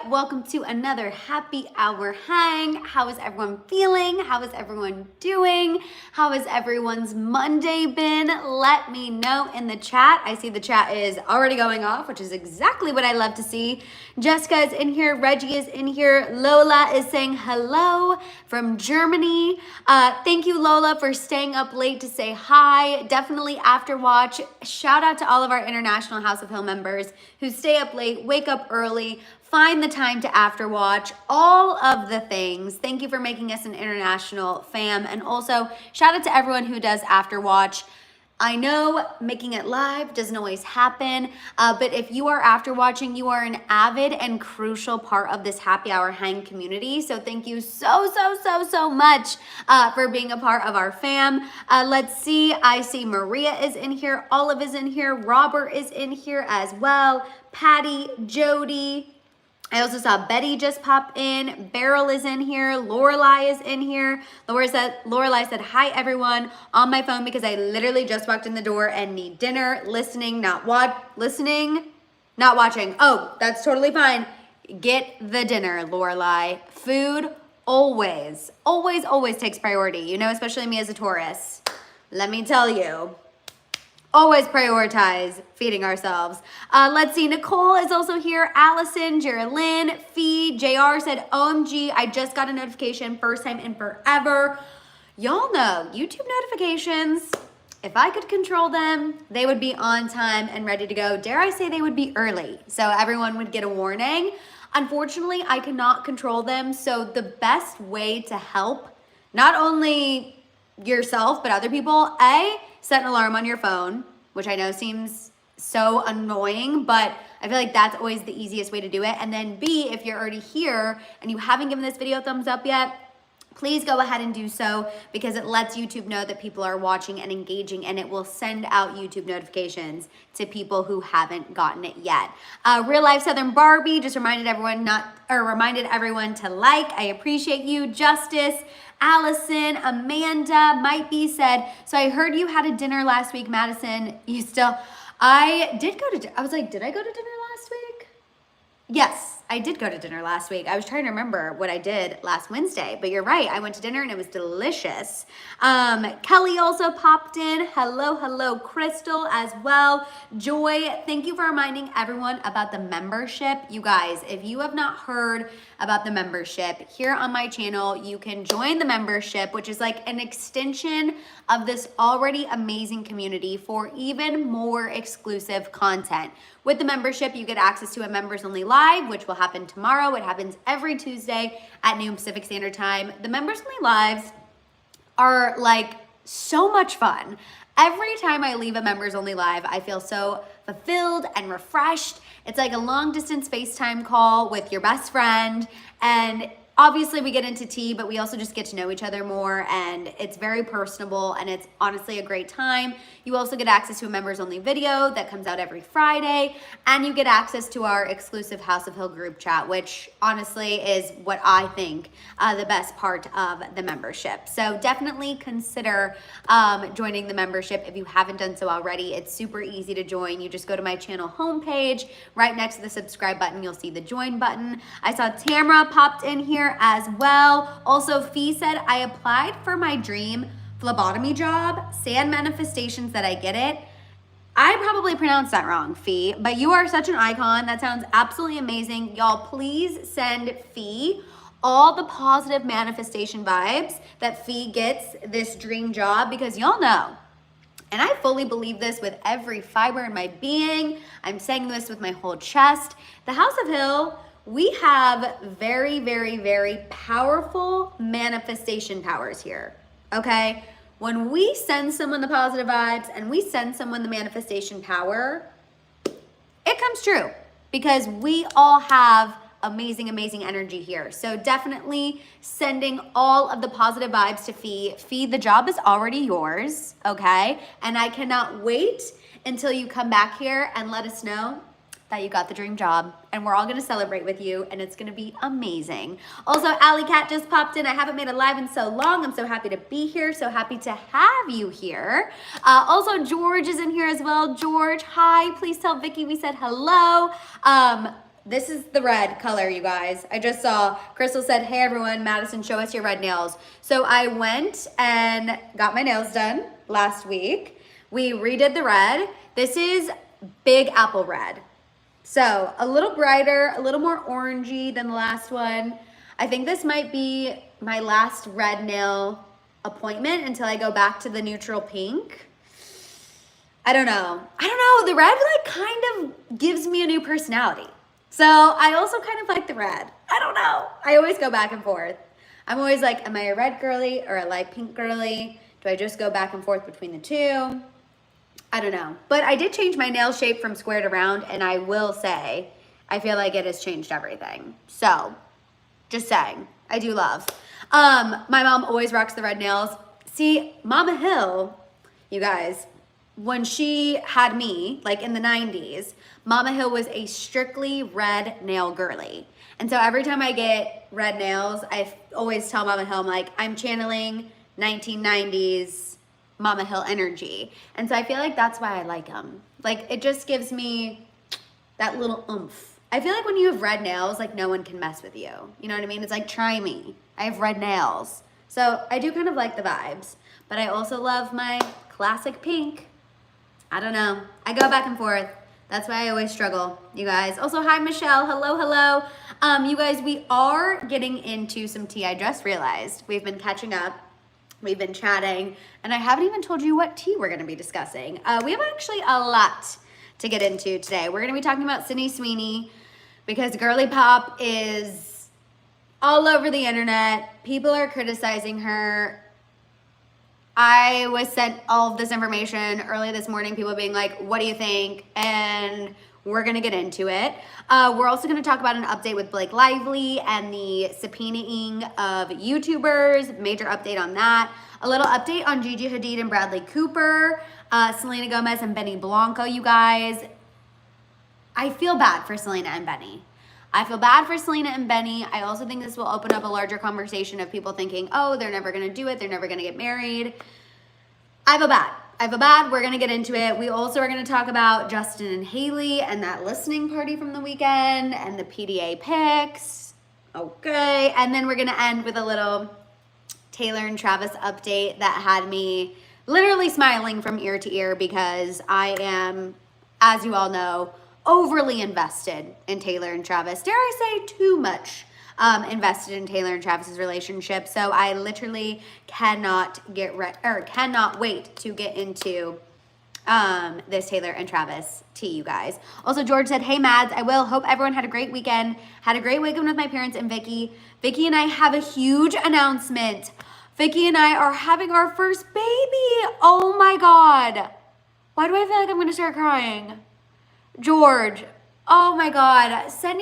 welcome to another happy hour hang. How is everyone feeling? How is everyone doing? How has everyone's Monday been? Let me know in the chat. I see the chat is already going off, which is exactly what I love to see. Jessica is in here, Reggie is in here, Lola is saying hello from Germany. Thank you, Lola, for staying up late to say hi. Definitely after watch. Shout out to all of our International House of Hill members who stay up late, wake up early, find the time to after watch, all of the things. Thank you for making us an international fam. And also shout out to everyone who does after watch. I know making it live doesn't always happen, but if you are after watching, you are an avid and crucial part of this happy hour hang community. So thank you so much for being a part of our fam. Let's see, I see Maria is in here, Olive is in here, Robert is in here as well, Patty, Jody. I also saw Betty just pop in. Beryl is in here. Lorelai is in here. Lorelai said, hi, everyone. On my phone because I literally just walked in the door and need dinner. Listening, not watching. Oh, that's totally fine. Get the dinner, Lorelai. Food always takes priority. You know, especially me as a Taurus. Let me tell you. Always prioritize feeding ourselves. Let's see, Nicole is also here. Allison, Geraldine, Fee, JR said, OMG, I just got a notification, first time in forever. Y'all know, YouTube notifications, if I could control them, they would be on time and ready to go. Dare I say they would be early, so everyone would get a warning. Unfortunately, I cannot control them, so the best way to help, not only yourself, but other people, set an alarm on your phone, which I know seems so annoying, but I feel like that's always the easiest way to do it. And then B, if you're already here and you haven't given this video a thumbs up yet, please go ahead and do so because it lets YouTube know that people are watching and engaging, and it will send out YouTube notifications to people who haven't gotten it yet. Real Life Southern Barbie just reminded everyone to like. I appreciate you. Justice, Allison, Amanda, Might Be said, so I heard you had a dinner last week, Madison. I did go to, I was like, did I go to dinner last week? Yes, I did go to dinner last week. I was trying to remember what I did last Wednesday, but you're right. I went to dinner and it was delicious. Kelly also popped in. Hello, Crystal as well. Joy, thank you for reminding everyone about the membership. You guys, if you have not heard about the membership, here on my channel, you can join the membership, which is like an extension of this already amazing community for even more exclusive content. With the membership, you get access to a members only live, which will happen tomorrow. It happens every Tuesday at noon Pacific Standard Time. The members only lives are like so much fun. Every time I leave a members only live, I feel so fulfilled and refreshed. It's like a long distance FaceTime call with your best friend, and obviously we get into tea, but we also just get to know each other more, and it's very personable, and it's honestly a great time. You also get access to a members only video that comes out every Friday, and you get access to our exclusive House of Hill group chat, which honestly is what I think the best part of the membership. So definitely consider joining the membership if you haven't done so already. It's super easy to join. You just go to my channel homepage. Right next to the subscribe button, you'll see the join button. I saw Tamara popped in here as well. Also, Fee said, I applied for my dream phlebotomy job. Sand manifestations that I get it. I probably pronounced that wrong, Fee, but you are such an icon. That sounds absolutely amazing. Y'all, please send Fee all the positive manifestation vibes that Fee gets this dream job, because y'all know, and I fully believe this with every fiber in my being, I'm saying this with my whole chest, the House of Hill, we have very powerful manifestation powers here, okay? When we send someone the positive vibes and we send someone the manifestation power, it comes true because we all have amazing energy here. So definitely sending all of the positive vibes to Fee. Fee, the job is already yours, okay? And I cannot wait until you come back here and let us know that you got the dream job, and we're all gonna celebrate with you, and it's gonna be amazing. Also, Alley Cat just popped in. I haven't made a live in so long. I'm so happy to be here, so happy to have you here. Also, George is in here as well. George, hi, please tell Vicky we said hello. This is the red color, you guys. I just saw Crystal said, hey everyone, Madison, show us your red nails. So I went and got my nails done last week. We redid the red. This is Big Apple Red. So a little brighter, a little more orangey than the last one. I think this might be my last red nail appointment until I go back to the neutral pink. I don't know. The red like kind of gives me a new personality. So I also kind of like the red. I don't know. I always go back and forth. I'm always like, am I a red girly or a light pink girly? Do I just go back and forth between the two? I don't know. But I did change my nail shape from square to round, and I will say, I feel like it has changed everything. So, just saying, I do love. My mom always rocks the red nails. See, Mama Hill, you guys, when she had me, like in the 90s, Mama Hill was a strictly red nail girly. And so every time I get red nails, I always tell Mama Hill, I'm like, I'm channeling 1990s Mama Hill energy. And so I feel like that's why I like them. Like, it just gives me that little oomph. I feel like when you have red nails, like no one can mess with you. You know what I mean? It's like, try me. I have red nails. So I do kind of like the vibes, but I also love my classic pink. I don't know. I go back and forth. That's why I always struggle, you guys. Also, hi, Michelle. Hello, hello. You guys, we are getting into some tea. I just realized we've been catching up. We've been chatting, and I haven't even told you what tea we're going to be discussing. We have actually a lot to get into today. We're going to be talking about Sweeney because girly pop is all over the internet. People are criticizing her. I was sent all of this information early this morning, people being like, what do you think? And we're gonna get into it. We're also gonna talk about an update with Blake Lively and the subpoenaing of YouTubers, major update on that. A little update on Gigi Hadid and Bradley Cooper, Selena Gomez and Benny Blanco, you guys. I feel bad for Selena and Benny. I feel bad for Selena and Benny. I also think this will open up a larger conversation of people thinking, oh, they're never gonna do it, they're never gonna get married. I feel bad. We're gonna get into it. We also are gonna talk about Justin and Hailey and that listening party from the weekend and the PDA picks. Okay, and then we're gonna end with a little Taylor and Travis update that had me literally smiling from ear to ear because I am, as you all know, overly invested in Taylor and Travis. Dare I say too much invested in Taylor and Travis's relationship. So I literally cannot wait to get into this Taylor and Travis tea, you guys. Also, George said, hey Mads, I will. Hope everyone had a great weekend. Had a great weekend with my parents and Vicky. Vicky and I have a huge announcement. Vicky and I are having our first baby. Oh my God. Why do I feel like I'm gonna start crying? George, oh my God, send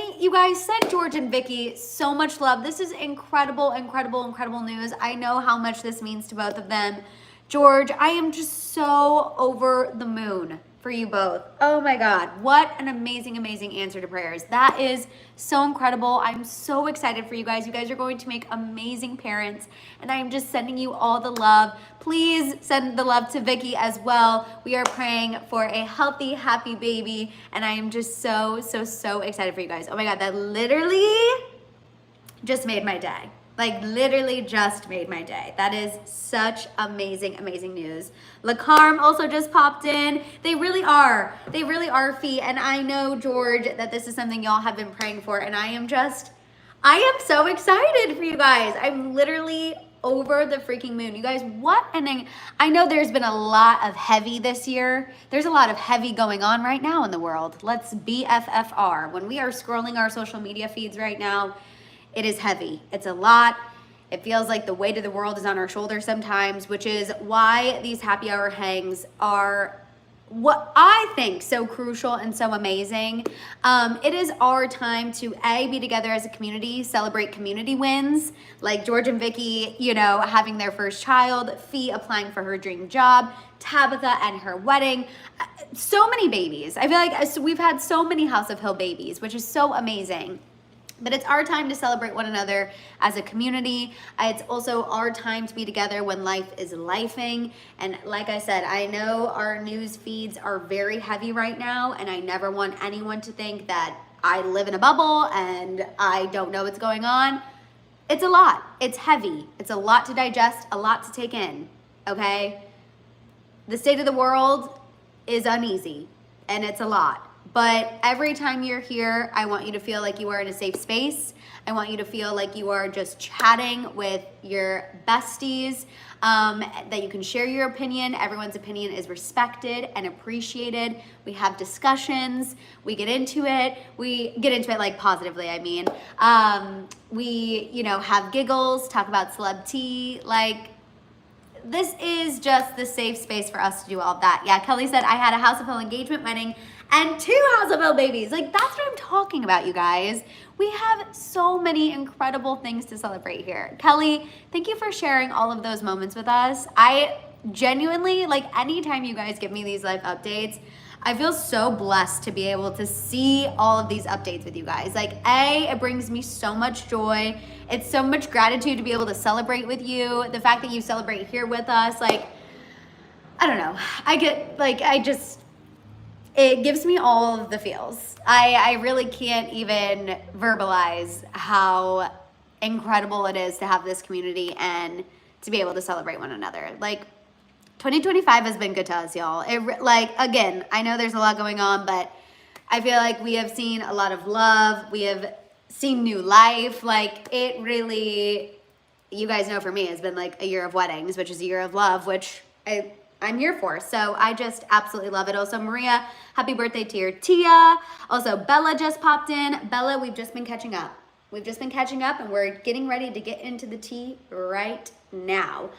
George and Vicky so much love. This is incredible, incredible, incredible news. I know how much this means to both of them. George, I am just so over the moon for you both. Oh my God, what an amazing, amazing answer to prayers. That is so incredible. I'm so excited for you guys. You guys are going to make amazing parents, and I'm just sending you all the love. Please send the love to Vicky as well. We are praying for a healthy, happy baby, and I am just so, so, so excited for you guys. Oh my God, that literally just made my day. Like literally just made my day. That is such amazing, amazing news. LaCarm also just popped in. They really are. They really are, Fee. And I know, George, that this is something y'all have been praying for. And I am so excited for you guys. I'm literally over the freaking moon. You guys, I know there's been a lot of heavy this year. There's a lot of heavy going on right now in the world. Let's BFFR. When we are scrolling our social media feeds right now, it is heavy. It's a lot. It feels like the weight of the world is on our shoulders sometimes, which is why these happy hour hangs are what I think so crucial and so amazing. It is our time to be together as a community, celebrate community wins, like George and Vicky, having their first child, Fee applying for her dream job, Tabitha and her wedding, so many babies. I feel like we've had so many House of Hill babies, which is so amazing. But it's our time to celebrate one another as a community. It's also our time to be together when life is lifing. And like I said, I know our news feeds are very heavy right now, and I never want anyone to think that I live in a bubble and I don't know what's going on. It's a lot. It's heavy. It's a lot to digest, a lot to take in, okay? The state of the world is uneasy and it's a lot. But every time you're here, I want you to feel like you are in a safe space. I want you to feel like you are just chatting with your besties, that you can share your opinion. Everyone's opinion is respected and appreciated. We have discussions. We get into it. We get into it like positively, I mean. We, you know, have giggles, talk about celeb tea, like, this is just the safe space for us to do all of that. Yeah, Kelly said, I had a House of Hill engagement wedding and 2 House of Hill babies. Like, that's what I'm talking about, you guys. We have so many incredible things to celebrate here. Kelly, thank you for sharing all of those moments with us. I genuinely, like, anytime you guys give me these live updates, I feel so blessed to be able to see all of these updates with you guys. Like, it brings me so much joy. It's so much gratitude to be able to celebrate with you. The fact that you celebrate here with us, like, I don't know. I get, like, it gives me all of the feels. I really can't even verbalize how incredible it is to have this community and to be able to celebrate one another. Like, 2025 has been good to us, y'all. Like, again, I know there's a lot going on, but I feel like we have seen a lot of love. We have seen new life. Like, it really, you guys know for me, it's been like a year of weddings, which is a year of love, which I'm here for. So I just absolutely love it. Also, Maria, happy birthday to your Tia. Also, Bella just popped in. Bella, we've just been catching up. We've just been catching up and we're getting ready to get into the tea right now.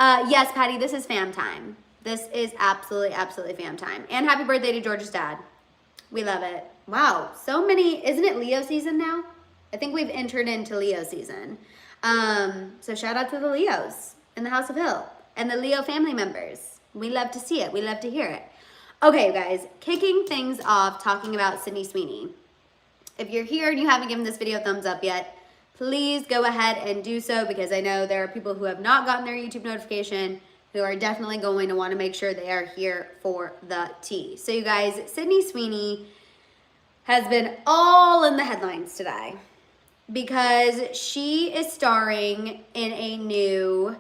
Yes, Patty, this is fam time. This is absolutely, absolutely fam time. And happy birthday to George's dad. We love it. Wow, so many, isn't it Leo season now? I think we've entered into Leo season. So shout out to the Leos in the House of Hill and the Leo family members. We love to see it. We love to hear it. Okay, you guys, kicking things off, talking about Sydney Sweeney. If you're here and you haven't given this video a thumbs up yet, please go ahead and do so, because I know there are people who have not gotten their YouTube notification who are definitely going to want to make sure they are here for the tea. So you guys, Sydney Sweeney has been all in the headlines today because she is starring in a new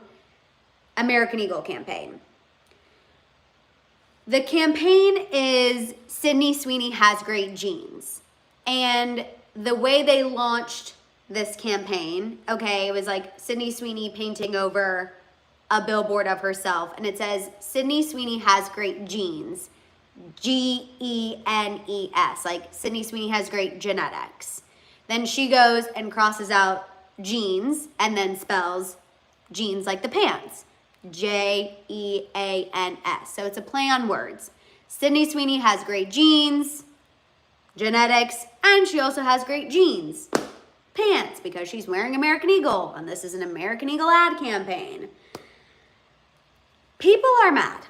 American Eagle campaign. The campaign is Sydney Sweeney Has Great Genes. And the way they launched this campaign, okay, it was like Sydney Sweeney painting over a billboard of herself, and it says, Sydney Sweeney has great genes, Genes, like Sydney Sweeney has great genetics. Then she goes and crosses out jeans and then spells jeans like the pants, Jeans. So it's a play on words. Sydney Sweeney has great genes, genetics, and she also has great jeans, pants, because she's wearing American Eagle, and this is an American Eagle ad campaign. People are mad.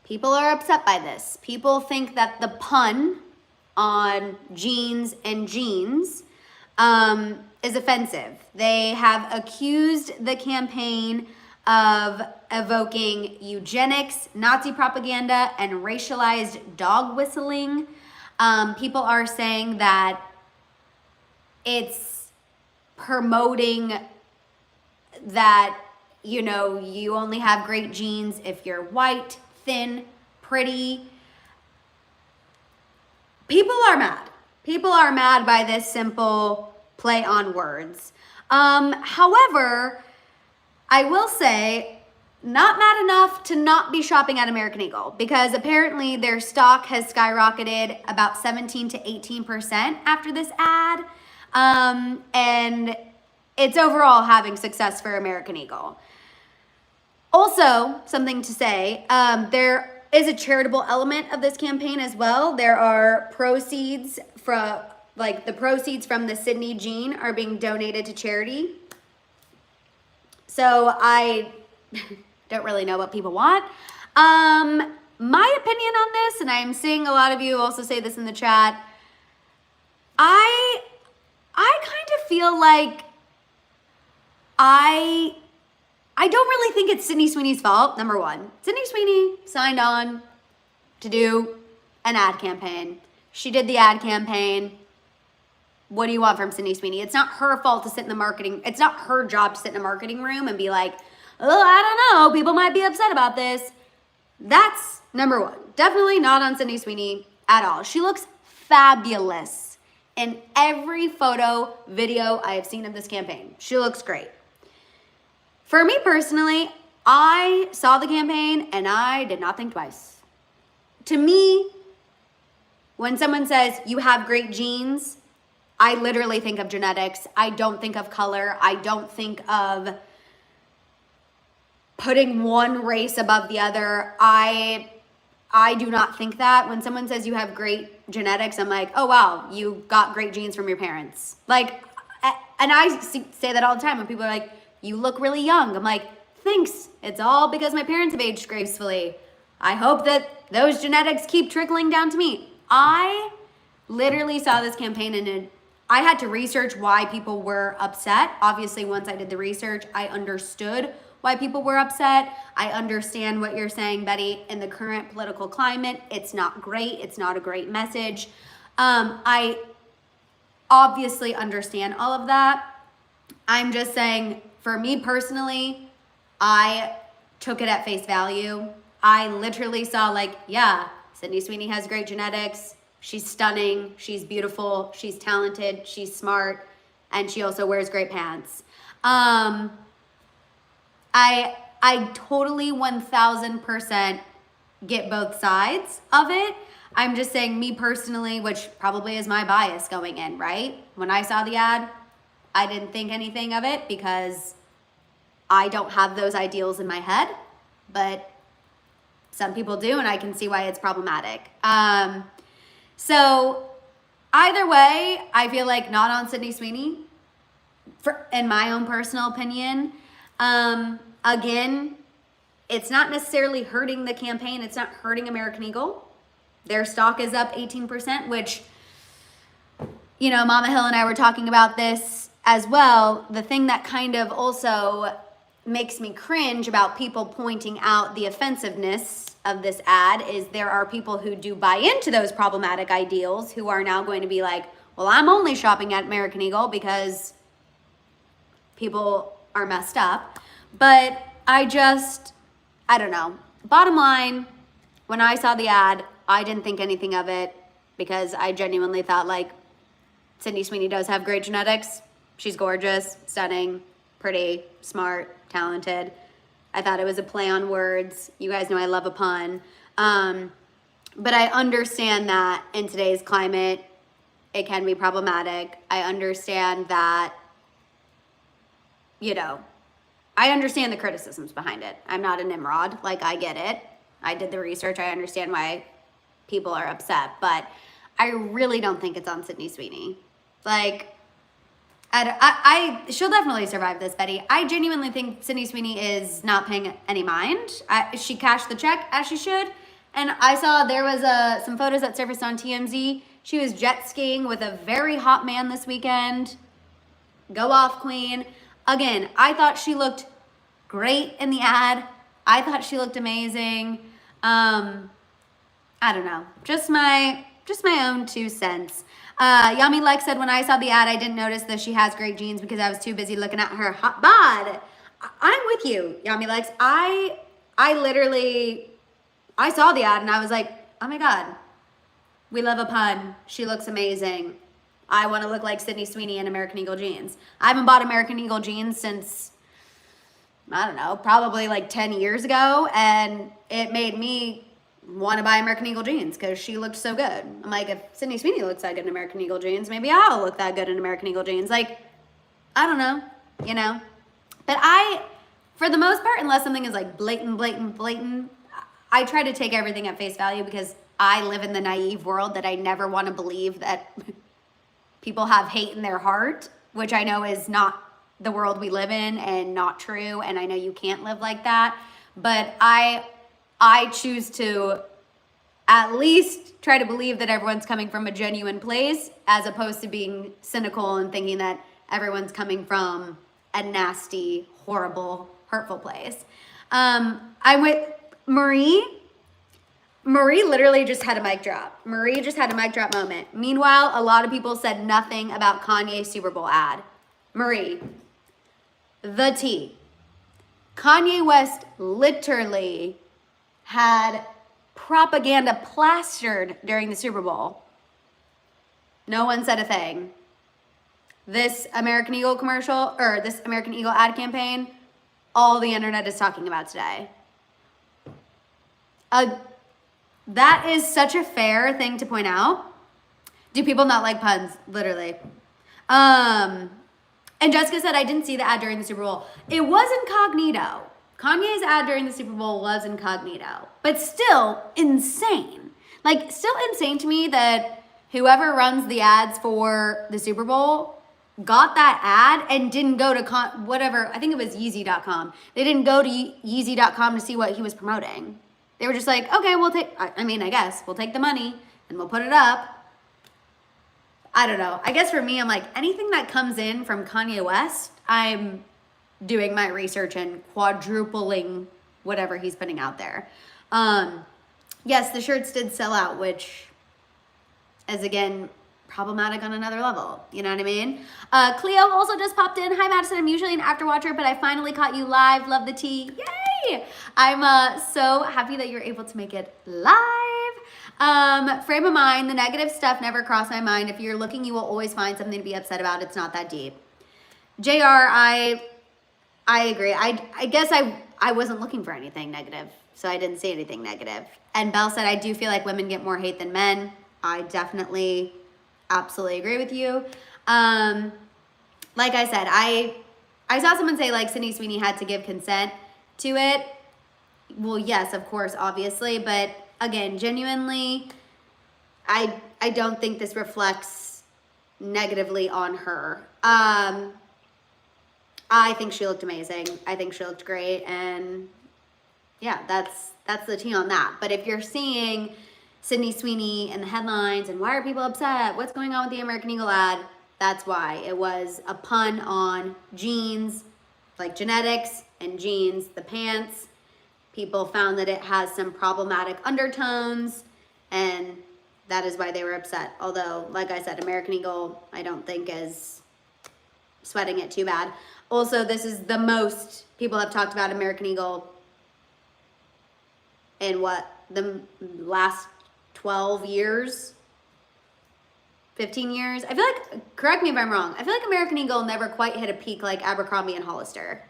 People are upset by this. People think that the pun on jeans and jeans is offensive. They have accused the campaign of evoking eugenics, Nazi propaganda, and racialized dog whistling. People are saying that it's promoting that, you know, you only have great genes if you're white, thin, pretty. People are mad. People are mad by this simple play on words. However, I will say, not mad enough to not be shopping at American Eagle, because apparently their stock has skyrocketed about 17 to 18% after this ad. And it's overall having success for American Eagle. Also, something to say, there is a charitable element of this campaign as well. There are proceeds from, like, the proceeds from the Sydney gene are being donated to charity. So I don't really know what people want. My opinion on this, and I'm seeing a lot of you also say this in the chat, I kind of feel like I don't really think it's Sydney Sweeney's fault, number one. Sydney Sweeney signed on to do an ad campaign. She did the ad campaign. what do you want from Sydney Sweeney? It's not her fault to sit in the marketing. It's not her job to sit in a marketing room and be like, oh, I don't know, people might be upset about this. That's number one. Definitely not on Sydney Sweeney at all. She looks fabulous in every photo, video I have seen of this campaign. She looks great. For me personally, I saw the campaign and I did not think twice. To me, when someone says you have great genes, I literally think of genetics. I don't think of color. I don't think of putting one race above the other. I do not think that. When someone says you have great genetics, I'm like, oh wow, you got great genes from your parents. Like, and I say that all the time when people are like, you look really young. I'm like, thanks. It's all because my parents have aged gracefully. I hope that those genetics keep trickling down to me. I literally saw this campaign and I had to research why people were upset. Obviously, once I did the research, I understood why people were upset. I understand what you're saying, Betty. In the current political climate, it's not great. It's not a great message. I obviously understand all of that. I'm just saying, for me personally, I took it at face value. I literally saw like, yeah, Sydney Sweeney has great genetics. She's stunning, she's beautiful, she's talented, she's smart, and she also wears great pants. I totally 1000% get both sides of it. I'm just saying, me personally, which probably is my bias going in, right? When I saw the ad, I didn't think anything of it because I don't have those ideals in my head, but some people do, and I can see why it's problematic. So either way, I feel like not on Sydney Sweeney, in my own personal opinion. Again, it's not necessarily hurting the campaign. It's not hurting American Eagle. Their stock is up 18%, which, you know, Mama Hill and I were talking about this as well. The thing that kind of also makes me cringe about people pointing out the offensiveness of this ad is there are people who do buy into those problematic ideals who are now going to be like, well, I'm only shopping at American Eagle because people are messed up. But I don't know. Bottom line, when I saw the ad, I didn't think anything of it because I genuinely thought like Sydney Sweeney does have great genetics. She's gorgeous, stunning, pretty, smart, talented. I thought it was a play on words. You guys know I love a pun. But I understand that in today's climate, it can be problematic. I understand that, you know, I understand the criticisms behind it. I'm not a Nimrod. Like, I get it. I did the research. I understand why people are upset. But I really don't think it's on Sydney Sweeney. Like, she'll definitely survive this, Betty. I genuinely think Sydney Sweeney is not paying any mind. She cashed the check as she should. And I saw there was some photos that surfaced on TMZ. She was jet skiing with a very hot man this weekend. Go off, queen. Again, I thought she looked great in the ad. I thought she looked amazing. I don't know. Just my own 2 cents. Yami Lex said, when I saw the ad, I didn't notice that she has great genes because I was too busy looking at her hot bod. I'm with you, Yami Lex. I saw the ad and I was like, oh my God, we love a pun. She looks amazing. I want to look like Sydney Sweeney in American Eagle jeans. I haven't bought American Eagle jeans since, I don't know, probably like 10 years ago. And it made me want to buy American Eagle jeans because she looked so good. I'm like, if Sydney Sweeney looks that good in American Eagle jeans, maybe I'll look that good in American Eagle jeans. Like, I don't know, you know. But for the most part, unless something is like blatant, I try to take everything at face value because I live in the naive world that I never want to believe that people have hate in their heart, which I know is not the world we live in and not true. And I know you can't live like that. But I choose to at least try to believe that everyone's coming from a genuine place as opposed to being cynical and thinking that everyone's coming from a nasty, horrible, hurtful place. I'm with Marie. Marie literally just had a mic drop. Marie just had a mic drop moment. Meanwhile, a lot of people said nothing about Kanye's Super Bowl ad. Marie, the tea. Kanye West literally had propaganda plastered during the Super Bowl. No one said a thing. This American Eagle commercial, or this American Eagle ad campaign, all the internet is talking about today. That is such a fair thing to point out. Do people not like puns? Literally. And Jessica said, I didn't see the ad during the Super Bowl. It was incognito. Kanye's ad during the Super Bowl was incognito, but still insane. Like, still insane to me that whoever runs the ads for the Super Bowl got that ad and didn't go to whatever, I think it was Yeezy.com. They didn't go to Yeezy.com to see what he was promoting. They were just like, okay, we'll take, I guess we'll take the money and we'll put it up. I don't know. I guess for me, I'm like, anything that comes in from Kanye West, I'm doing my research and quadrupling whatever he's putting out there. Yes, the shirts did sell out, which is, again, problematic on another level. You know what I mean? Cleo also just popped in. Hi, Madison. I'm usually an after watcher, but I finally caught you live. Love the tea. Yay! I'm so happy that you're able to make it live. Frame of mind, the negative stuff never crossed my mind. If you're looking, you will always find something to be upset about. It's not that deep. JR, I agree. I guess I wasn't looking for anything negative, so I didn't see anything negative. And Belle said, I do feel like women get more hate than men. I definitely, absolutely agree with you. Like I said, I saw someone say, like, Sydney Sweeney had to give consent to it. Well, yes, of course, obviously, but again, genuinely, I don't think this reflects negatively on her. I think she looked amazing. I think she looked great, and yeah, that's the tea on that. But if you're seeing Sydney Sweeney in the headlines and why are people upset? What's going on with the American Eagle ad? That's why. It was a pun on jeans, like genetics and jeans, the pants. People found that it has some problematic undertones, and that is why they were upset. Although, like I said, American Eagle, I don't think is sweating it too bad. Also, this is the most people have talked about American Eagle in what, the last 12 years, 15 years. I feel like, correct me if I'm wrong, I feel like American Eagle never quite hit a peak like Abercrombie and Hollister.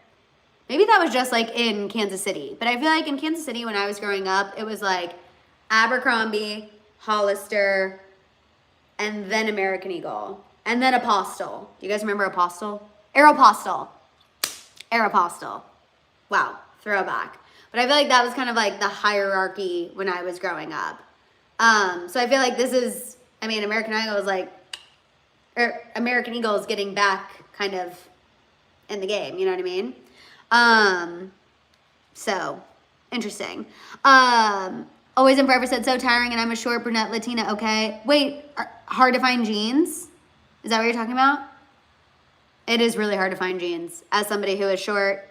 Maybe that was just like in Kansas City, but I feel like in Kansas City when I was growing up, it was like Abercrombie, Hollister, and then American Eagle, and then Apostle. Do you guys remember Apostle? Aeropostale. Wow, throwback. But I feel like that was kind of like the hierarchy when I was growing up. So I feel like this is, I mean, American Eagle is like, or American Eagle is getting back kind of in the game, you know what I mean? So interesting. Always and Forever said, so tiring and I'm a short brunette Latina, okay. Wait, hard to find jeans? Is that what you're talking about? It is really hard to find jeans as somebody who is short.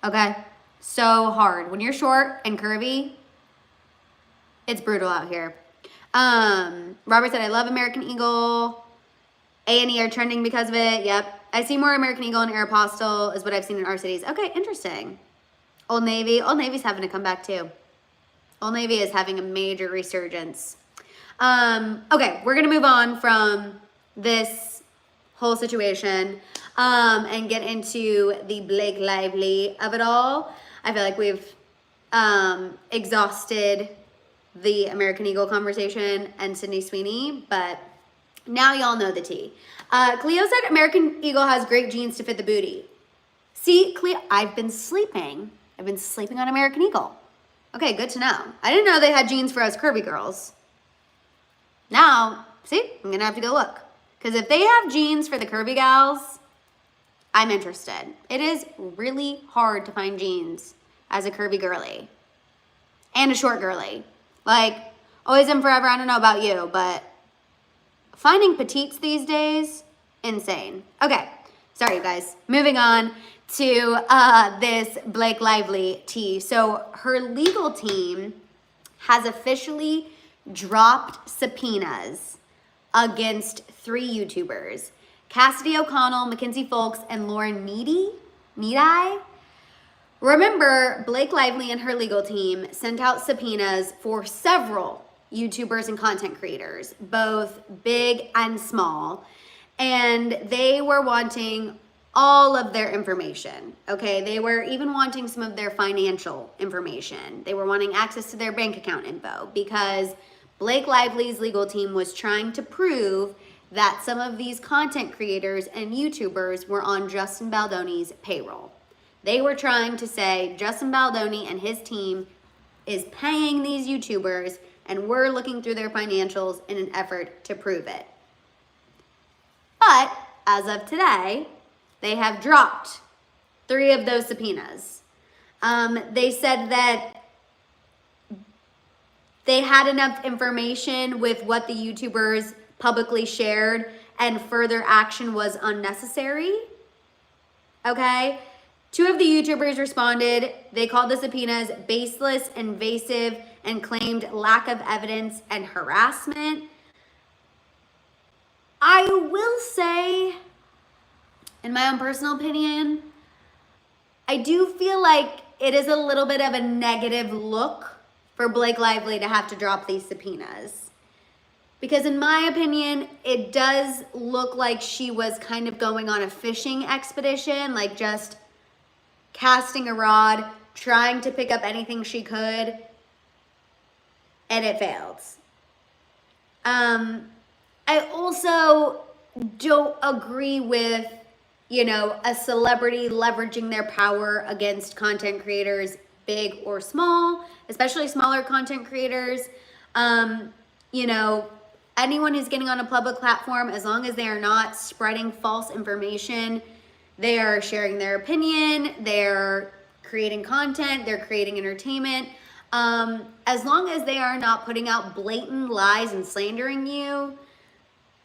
Okay, so hard. When you're short and curvy, it's brutal out here. Robert said, I love American Eagle. A&E are trending because of it. Yep. I see more American Eagle and Aeropostale is what I've seen in our cities. Okay, interesting. Old Navy. Old Navy's having a comeback too. Old Navy is having a major resurgence. Okay, we're going to move on from this whole situation and get into the Blake Lively of it all. I feel like we've exhausted the American Eagle conversation and Sydney Sweeney, but now y'all know the tea. Cleo said American Eagle has great jeans to fit the booty. See, Cleo, I've been sleeping on American Eagle. Okay, good to know. I didn't know they had jeans for us curvy girls. Now, see, I'm gonna have to go look. Because if they have jeans for the curvy gals, I'm interested. It is really hard to find jeans as a curvy girly and a short girly. Like, always and forever, I don't know about you, but finding petites these days, insane. Okay, sorry you guys. Moving on to this Blake Lively tea. So her legal team has officially dropped subpoenas against 3 YouTubers, Cassidy O'Connell, Mackenzie Folks, and Lauren Needy. Remember, Blake Lively and her legal team sent out subpoenas for several YouTubers and content creators, both big and small, and they were wanting all of their information, okay? They were even wanting some of their financial information. They were wanting access to their bank account info because Blake Lively's legal team was trying to prove that some of these content creators and YouTubers were on Justin Baldoni's payroll. They were trying to say Justin Baldoni and his team is paying these YouTubers and we're looking through their financials in an effort to prove it. But as of today, they have dropped 3 of those subpoenas. They said that they had enough information with what the YouTubers publicly shared and further action was unnecessary. Okay? 2 of the YouTubers responded. They called the subpoenas baseless, invasive, and claimed lack of evidence and harassment. I will say, in my own personal opinion, I do feel like it is a little bit of a negative look for Blake Lively to have to drop these subpoenas. Because in my opinion, it does look like she was kind of going on a fishing expedition, like just casting a rod, trying to pick up anything she could, and it failed. I also don't agree with, a celebrity leveraging their power against content creators, big or small, especially smaller content creators. Anyone who's getting on a public platform, as long as they are not spreading false information, they are sharing their opinion, they're creating content, they're creating entertainment. As long as they are not putting out blatant lies and slandering you,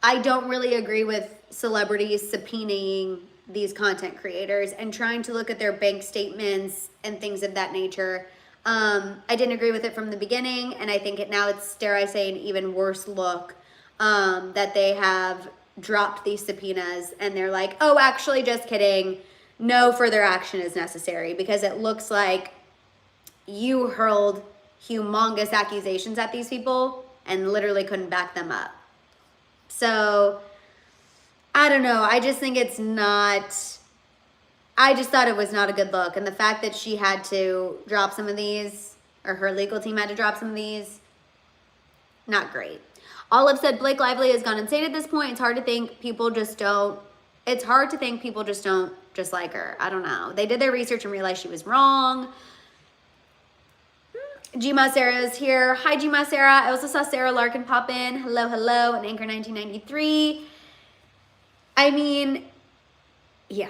I don't really agree with celebrities subpoenaing these content creators and trying to look at their bank statements and things of that nature. I didn't agree with it from the beginning, and I think it's, dare I say, an even worse look that they have dropped these subpoenas and they're like, oh, actually, just kidding. No further action is necessary, because it looks like you hurled humongous accusations at these people and literally couldn't back them up. So, I don't know. I just think I just thought it was not a good look. And the fact that she had to drop some of these, or her legal team had to drop some of these, not great. Olive said Blake Lively has gone insane at this point. It's hard to think people just don't just like her. I don't know. They did their research and realized she was wrong. Gma Sarah is here. Hi, Gma Sarah. I also saw Sarah Larkin pop in. Hello, hello, and Anchor 1993. I mean, yeah,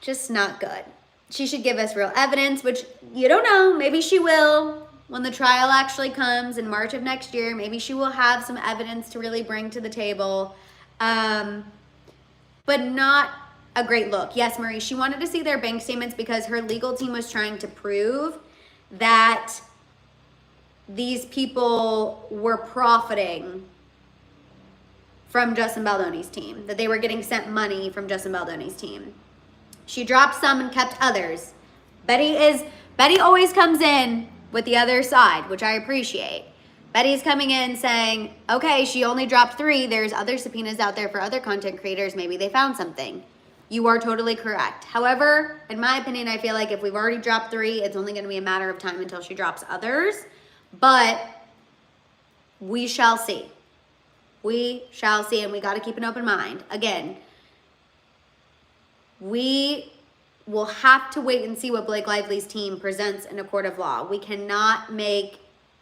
just not good. She should give us real evidence, which you don't know. Maybe she will when the trial actually comes in March of next year. Maybe she will have some evidence to really bring to the table. But not a great look. Yes, Marie, she wanted to see their bank statements because her legal team was trying to prove that these people were profiting from Justin Baldoni's team, that they were getting sent money from Justin Baldoni's team. She dropped some and kept others. Betty always comes in with the other side, which I appreciate. Betty's coming in saying, okay, she only dropped 3. There's other subpoenas out there for other content creators. Maybe they found something. You are totally correct. However, in my opinion, I feel like if we've already dropped 3, it's only going to be a matter of time until she drops others. But we shall see. We shall see, and we got to keep an open mind. Again, we will have to wait and see what Blake Lively's team presents in a court of law. We cannot make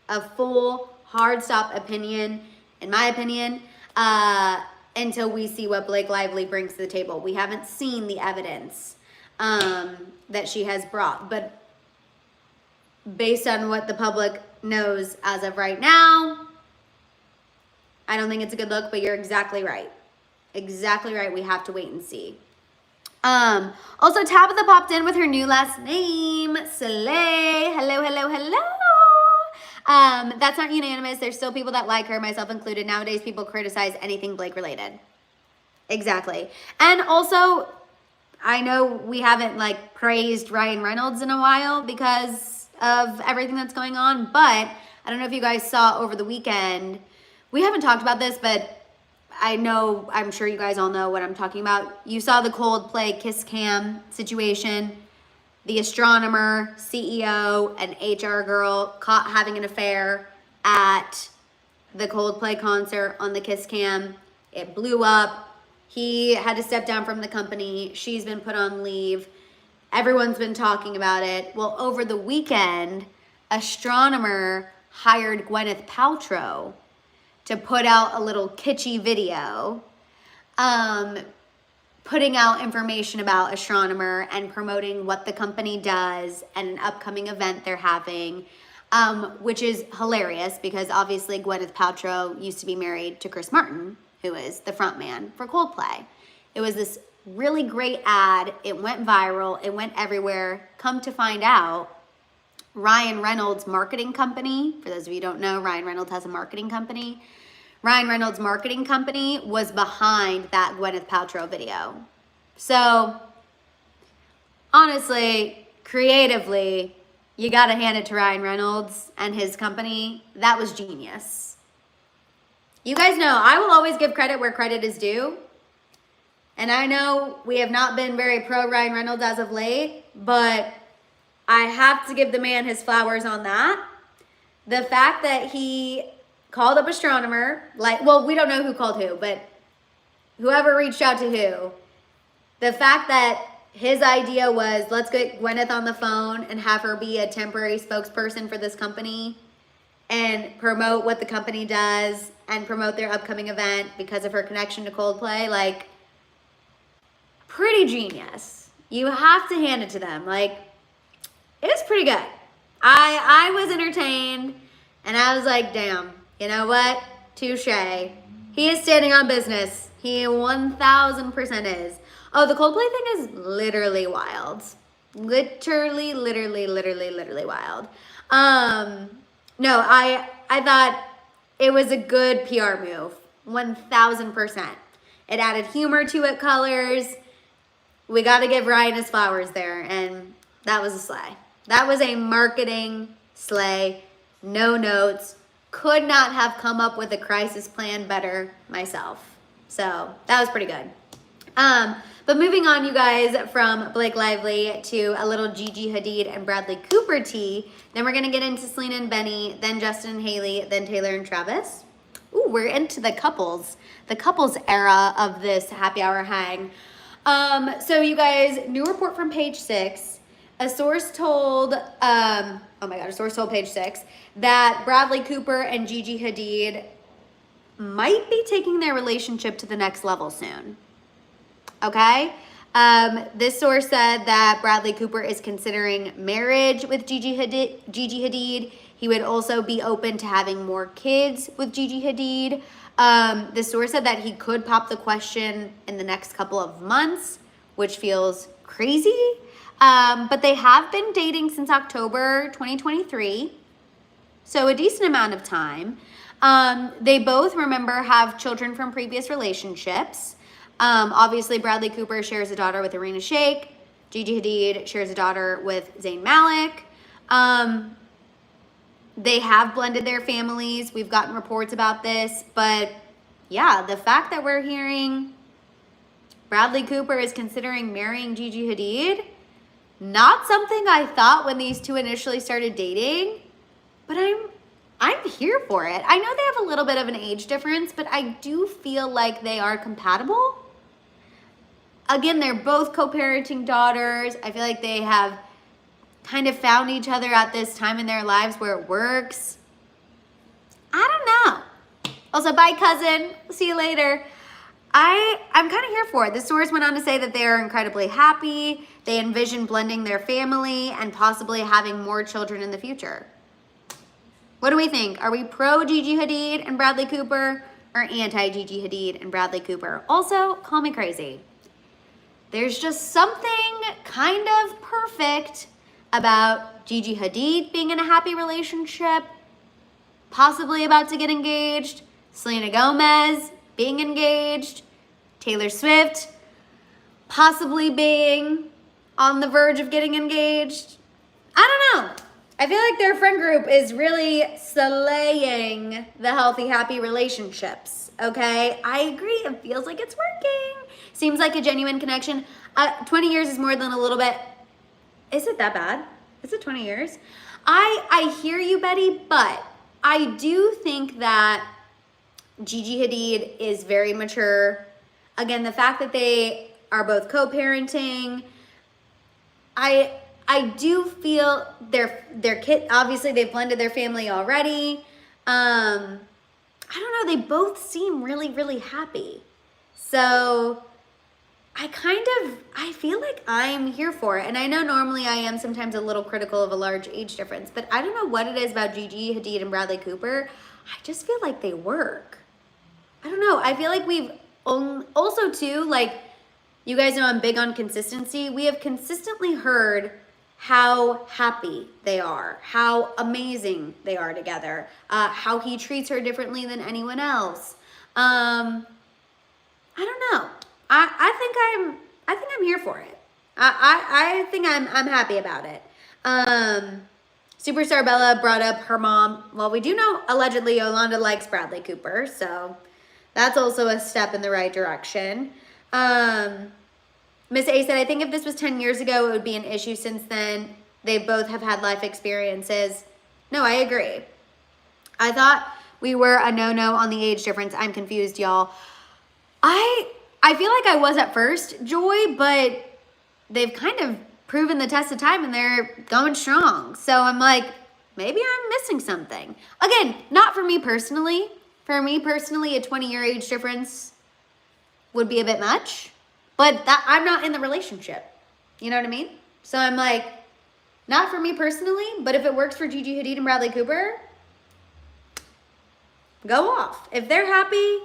a full, hard stop opinion, in my opinion, until we see what Blake Lively brings to the table. We haven't seen the evidence that she has brought, but based on what the public knows as of right now, I don't think it's a good look, but you're exactly right. Exactly right. We have to wait and see. Also, Tabitha popped in with her new last name, Soleil. Hello, hello, hello. That's not unanimous. There's still people that like her, myself included. Nowadays, people criticize anything Blake related. Exactly. And also, I know we haven't like praised Ryan Reynolds in a while because of everything that's going on, but I don't know if you guys saw over the weekend. We haven't talked about this, but I'm sure you guys all know what I'm talking about. You saw the Coldplay kiss cam situation. The astronomer, CEO, and HR girl caught having an affair at the Coldplay concert on the kiss cam. It blew up. He had to step down from the company. She's been put on leave. Everyone's been talking about it. Well, over the weekend, astronomer hired Gwyneth Paltrow to put out a little kitschy video, putting out information about astronomer and promoting what the company does and an upcoming event they're having, which is hilarious because obviously Gwyneth Paltrow used to be married to Chris Martin, who is the front man for Coldplay. It was this really great ad. It went viral. It went everywhere. Come to find out, Ryan Reynolds' marketing company, for those of you who don't know, Ryan Reynolds has a marketing company. Ryan Reynolds' marketing company was behind that Gwyneth Paltrow video. So, honestly, creatively, you gotta hand it to Ryan Reynolds and his company. That was genius. You guys know, I will always give credit where credit is due. And I know we have not been very pro Ryan Reynolds as of late, but I have to give the man his flowers on that. The fact that he called up astronomer, we don't know who called who, but whoever reached out to who. The fact that his idea was, let's get Gwyneth on the phone and have her be a temporary spokesperson for this company and promote what the company does and promote their upcoming event because of her connection to Coldplay, like, pretty genius. You have to hand it to them. Like, it was pretty good. I was entertained, and I was like, damn, you know what? Touche. He is standing on business. He 1000% is. Oh, the Coldplay thing is literally wild. Literally wild. No, I thought it was a good PR move. 1000%. It added humor to it, colors. We got to give Ryan his flowers there, and that was a slay. That was a marketing slay. No notes. Could not have come up with a crisis plan better myself. So that was pretty good. But moving on, you guys, from Blake Lively to a little Gigi Hadid and Bradley Cooper tea. Then we're going to get into Selena and Benny, then Justin and Hailey, then Taylor and Travis. Ooh, we're into the couples era of this happy hour hang. So you guys, new report from Page 6. A source told Page 6 that Bradley Cooper and Gigi Hadid might be taking their relationship to the next level soon. Okay? This source said that Bradley Cooper is considering marriage with Gigi Hadid. He would also be open to having more kids with Gigi Hadid. The source said that he could pop the question in the next couple of months, which feels crazy. But they have been dating since October 2023, so a decent amount of time. They both, remember, have children from previous relationships. Obviously, Bradley Cooper shares a daughter with Arena Sheikh. Gigi Hadid shares a daughter with Zayn Malik. They have blended their families. We've gotten reports about this. But, yeah, the fact that we're hearing Bradley Cooper is considering marrying Gigi Hadid, not something I thought when these two initially started dating, but I'm here for it. I know they have a little bit of an age difference, but I do feel like they are compatible. Again, they're both co-parenting daughters. I feel like they have kind of found each other at this time in their lives where it works. I don't know. Also, bye, cousin. See you later. I'm kind of here for it. The source went on to say that they are incredibly happy. They envision blending their family and possibly having more children in the future. What do we think? Are we pro Gigi Hadid and Bradley Cooper or anti Gigi Hadid and Bradley Cooper? Also, call me crazy. There's just something kind of perfect about Gigi Hadid being in a happy relationship possibly about to get engaged, Selena Gomez being engaged, Taylor Swift possibly being on the verge of getting engaged. I don't know. I feel like their friend group is really slaying the healthy, happy relationships, okay? I agree. It feels like it's working. Seems like a genuine connection. 20 years is more than a little bit. Is it that bad? Is it 20 years? I hear you, Betty, but I do think that Gigi Hadid is very mature. Again, the fact that they are both co-parenting, I do feel their kid, obviously they've blended their family already. I don't know, they both seem really, really happy. So I feel like I'm here for it. And I know normally I am sometimes a little critical of a large age difference, but I don't know what it is about Gigi Hadid and Bradley Cooper. I just feel like they work. I don't know. I feel like we've also too, like, you guys know I'm big on consistency. We have consistently heard how happy they are, how amazing they are together, how he treats her differently than anyone else. I don't know. I think I'm here for it. I think I'm happy about it. Superstar Bella brought up her mom. Well, we do know allegedly Yolanda likes Bradley Cooper, so that's also a step in the right direction. Miss A said, I think if this was 10 years ago, it would be an issue. Since then, they both have had life experiences. No, I agree. I thought we were a no-no on the age difference. I'm confused, y'all. I feel like I was at first, Joy, but they've kind of proven the test of time and they're going strong. So I'm like, maybe I'm missing something. Again, not for me personally. For me personally, a 20-year age difference would be a bit much. But I'm not in the relationship. You know what I mean? So I'm like, not for me personally, but if it works for Gigi Hadid and Bradley Cooper, go off. If they're happy,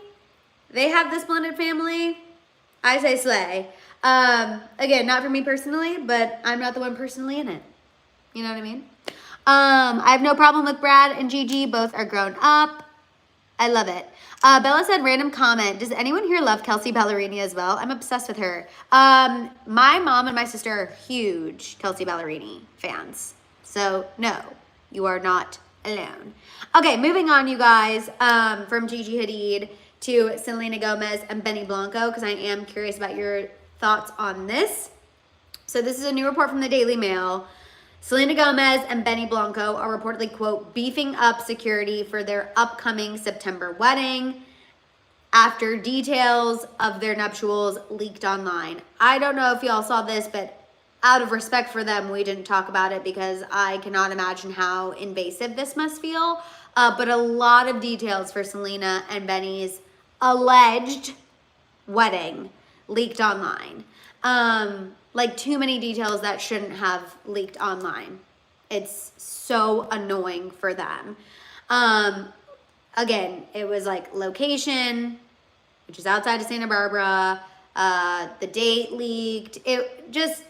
they have this blended family, I say slay. Again, not for me personally, but I'm not the one personally in it. You know what I mean? I have no problem with Brad and Gigi. Both are grown up. I love it. Bella said, random comment. Does anyone here love Kelsey Ballerini as well? I'm obsessed with her. My mom and my sister are huge Kelsey Ballerini fans. So no, you are not alone. Okay, moving on, you guys, from Gigi Hadid to Selena Gomez and Benny Blanco, because I am curious about your thoughts on this. So this is a new report from the Daily Mail. Selena Gomez and Benny Blanco are reportedly, quote, beefing up security for their upcoming September wedding after details of their nuptials leaked online. I don't know if y'all saw this, but out of respect for them, we didn't talk about it because I cannot imagine how invasive this must feel. But a lot of details for Selena and Benny's alleged wedding leaked online. Like too many details that shouldn't have leaked online. It's so annoying for them. Again, it was like location, which is outside of Santa Barbara. The date leaked. It just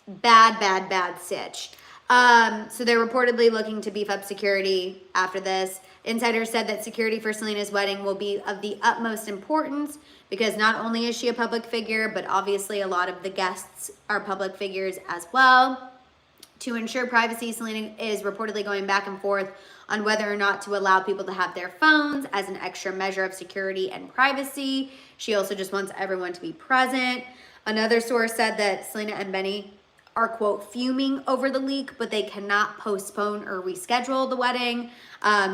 bad sitch. So they're reportedly looking to beef up security after this. Insiders said that security for Selena's wedding will be of the utmost importance because not only is she a public figure, but obviously a lot of the guests are public figures as well. To ensure privacy, Selena is reportedly going back and forth on whether or not to allow people to have their phones as an extra measure of security and privacy. She also just wants everyone to be present. Another source said that Selena and Benny are, quote, fuming over the leak, but they cannot postpone or reschedule the wedding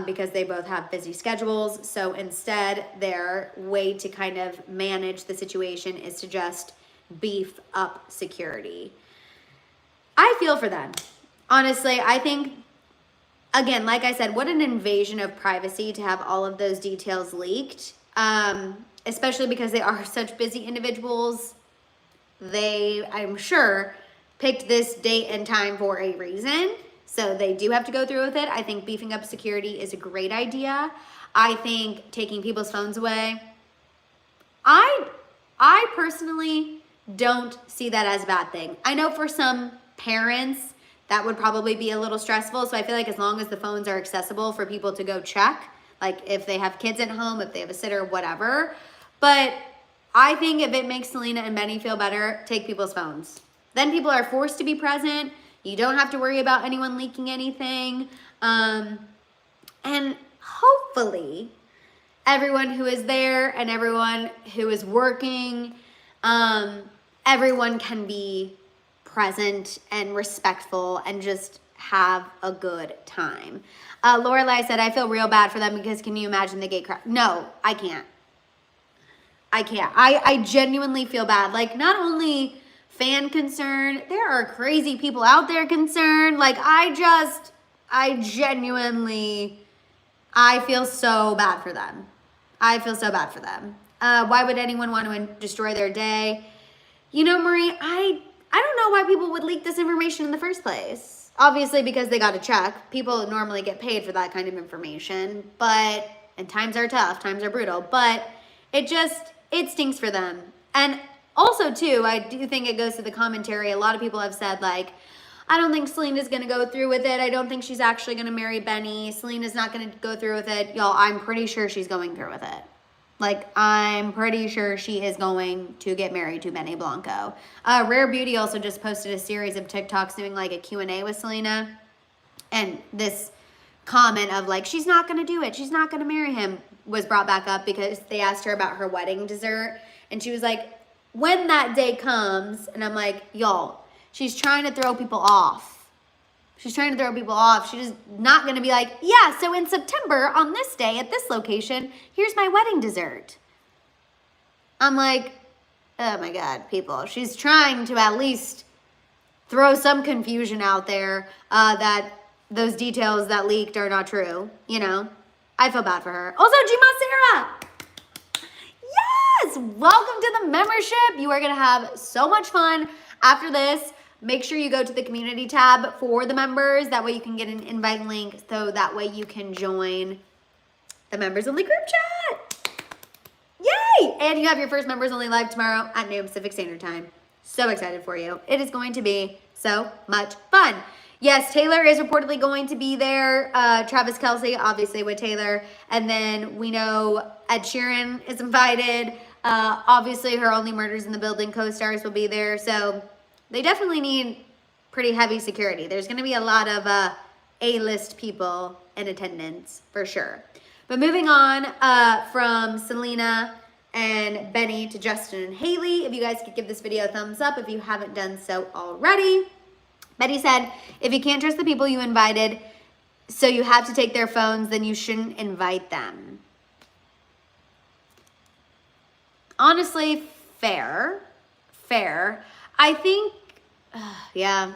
because they both have busy schedules. So instead, their way to kind of manage the situation is to just beef up security. I feel for them. Honestly, I think, again, like I said, what an invasion of privacy to have all of those details leaked, especially because they are such busy individuals. They, I'm sure, picked this date and time for a reason, so they do have to go through with it. I think beefing up security is a great idea. I think taking people's phones away, I personally don't see that as a bad thing. I know for some parents, that would probably be a little stressful. So I feel like as long as the phones are accessible for people to go check, like if they have kids at home, if they have a sitter, whatever. But I think if it makes Selena and Benny feel better, take people's phones. Then people are forced to be present. You don't have to worry about anyone leaking anything. And hopefully everyone who is there and everyone who is working, everyone can be present and respectful and just have a good time. Lorelai said, I feel real bad for them because can you imagine the gay crowd? No, I can't. I genuinely feel bad. Like, not only fan concern, there are crazy people out there concerned. Like, I genuinely, I feel so bad for them. I feel so bad for them. Why would anyone want to destroy their day? You know, Marie, I don't know why people would leak this information in the first place. Obviously, because they got a check. People normally get paid for that kind of information. And times are tough, times are brutal. But it stinks for them. And also, too, I do think it goes to the commentary. A lot of people have said, like, I don't think Selena's going to go through with it. I don't think she's actually going to marry Benny. Selena's not going to go through with it. Y'all, I'm pretty sure she's going through with it. Like, I'm pretty sure she is going to get married to Benny Blanco. Rare Beauty also just posted a series of TikToks doing, like, a Q&A with Selena. And this comment of, like, she's not going to do it. She's not going to marry him was brought back up because they asked her about her wedding dessert. And she was like, when that day comes, and I'm like, y'all, she's trying to throw people off. She's trying to throw people off. She's not going to be like, yeah, so in September on this day at this location, here's my wedding dessert. I'm like, oh my God, people. She's trying to at least throw some confusion out there that those details that leaked are not true, you know? I feel bad for her. Also, Gima Sarah. Yes! Welcome to the membership. You are going to have so much fun after this. Make sure you go to the community tab for the members. That way you can get an invite link. So that way you can join the members only group chat. Yay! And you have your first members only live tomorrow at noon Pacific Standard Time. So excited for you. It is going to be so much fun. Yes, Taylor is reportedly going to be there. Travis Kelce, obviously with Taylor. And then we know Ed Sheeran is invited. Obviously her Only Murders in the Building co-stars will be there. So they definitely need pretty heavy security. There's going to be a lot of A-list people in attendance for sure. But moving on from Selena and Benny to Justin and Hailey. If you guys could give this video a thumbs up if you haven't done so already. Betty said, if you can't trust the people you invited, so you have to take their phones, then you shouldn't invite them. Honestly, fair. I think, yeah,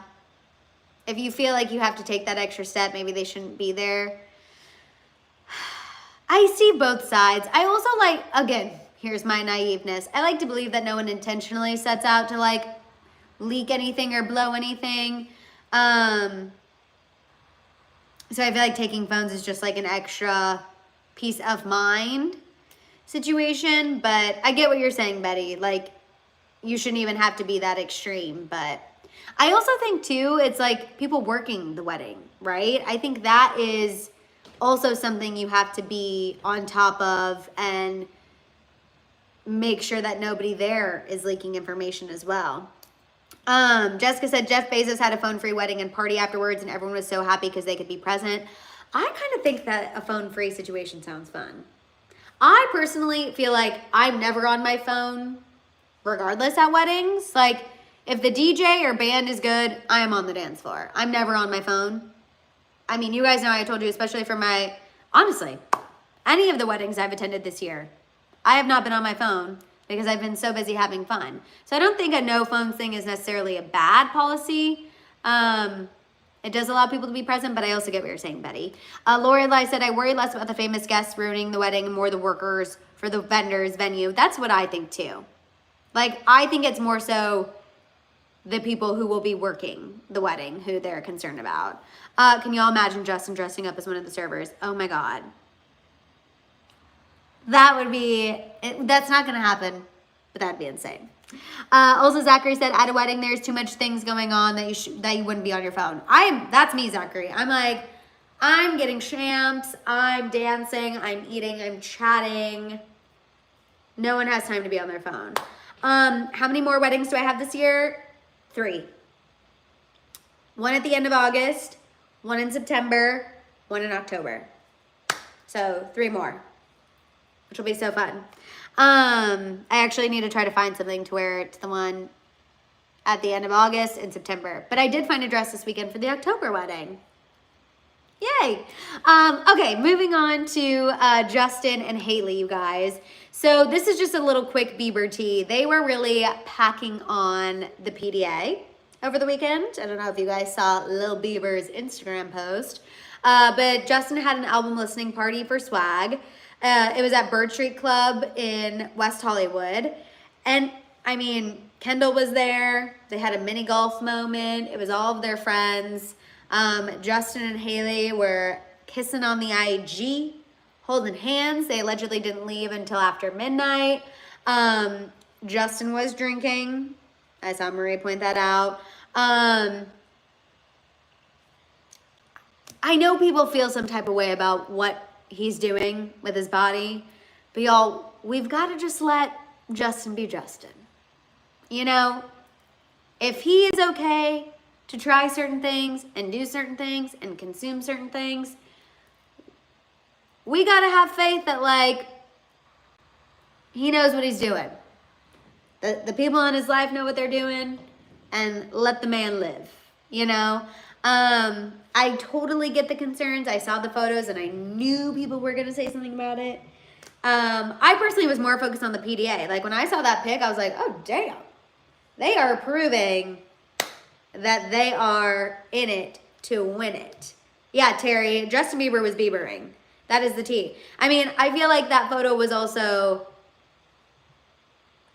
if you feel like you have to take that extra step, maybe they shouldn't be there. I see both sides. I also like, again, here's my naiveness. I like to believe that no one intentionally sets out to like leak anything or blow anything. So I feel like taking phones is just like an extra peace of mind situation. But I get what you're saying, Betty. Like, you shouldn't even have to be that extreme. But I also think, too, it's like people working the wedding, right? I think that is also something you have to be on top of and make sure that nobody there is leaking information as well. Jessica said Jeff Bezos had a phone-free wedding and party afterwards and everyone was so happy because they could be present. I kind of think that a phone-free situation sounds fun. I personally feel like I'm never on my phone regardless at weddings. Like, if the DJ or band is good, I am on the dance floor. I'm never on my phone. I mean, you guys know I told you, especially for my, honestly, any of the weddings I've attended this year, I have not been on my phone because I've been so busy having fun. So I don't think a no phone thing is necessarily a bad policy. It does allow people to be present, but I also get what you're saying, Betty. Lorelai said, I worry less about the famous guests ruining the wedding and more the workers for the vendors venue. That's what I think too. Like, I think it's more so the people who will be working the wedding who they're concerned about. Can y'all imagine Justin dressing up as one of the servers? Oh my God. That would be, that's not going to happen, but that'd be insane. Also, Zachary said, at a wedding, there's too much things going on that you wouldn't be on your phone. That's me, Zachary. I'm like, I'm getting champs, I'm dancing, I'm eating, I'm chatting. No one has time to be on their phone. How many more weddings do I have this year? 3. One at the end of August, one in September, one in October. So 3 more, which will be so fun. I actually need to try to find something to wear to the one at the end of August and September. But I did find a dress this weekend for the October wedding. Yay. Okay, moving on to Justin and Hailey, you guys. So this is just a little quick Bieber tea. They were really packing on the PDA over the weekend. I don't know if you guys saw Lil Bieber's Instagram post. But Justin had an album listening party for swag. It was at Bird Street Club in West Hollywood. And I mean, Kendall was there. They had a mini golf moment. It was all of their friends. Justin and Hailey were kissing on the IG, holding hands. They allegedly didn't leave until after midnight. Justin was drinking. I saw Marie point that out. I know people feel some type of way about what he's doing with his body, but y'all, we've got to just let Justin be Justin. You know, if he is okay to try certain things and do certain things and consume certain things, we got to have faith that, like, he knows what he's doing. The people in his life know what they're doing, and let the man live, you know? I totally get the concerns. I saw the photos and I knew people were going to say something about it. I personally was more focused on the PDA. Like, when I saw that pic, I was like, oh, damn. They are proving that they are in it to win it. Yeah, Terry, Justin Bieber was Biebering. That is the tea. I mean, I feel like that photo was also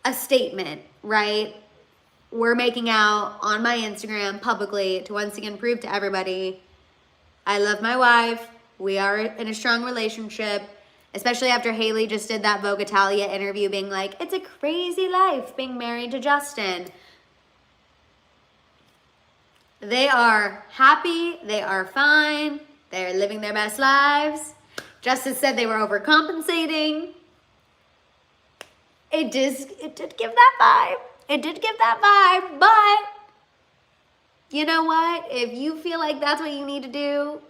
a statement, right? We're making out on my Instagram publicly to once again prove to everybody I love my wife. We are in a strong relationship, especially after Hailey just did that Vogue Italia interview being like, it's a crazy life being married to Justin. They are happy. They are fine. They're living their best lives. Justice said they were overcompensating. It did give that vibe. It did give that vibe, but you know what? If you feel like that's what you need to do,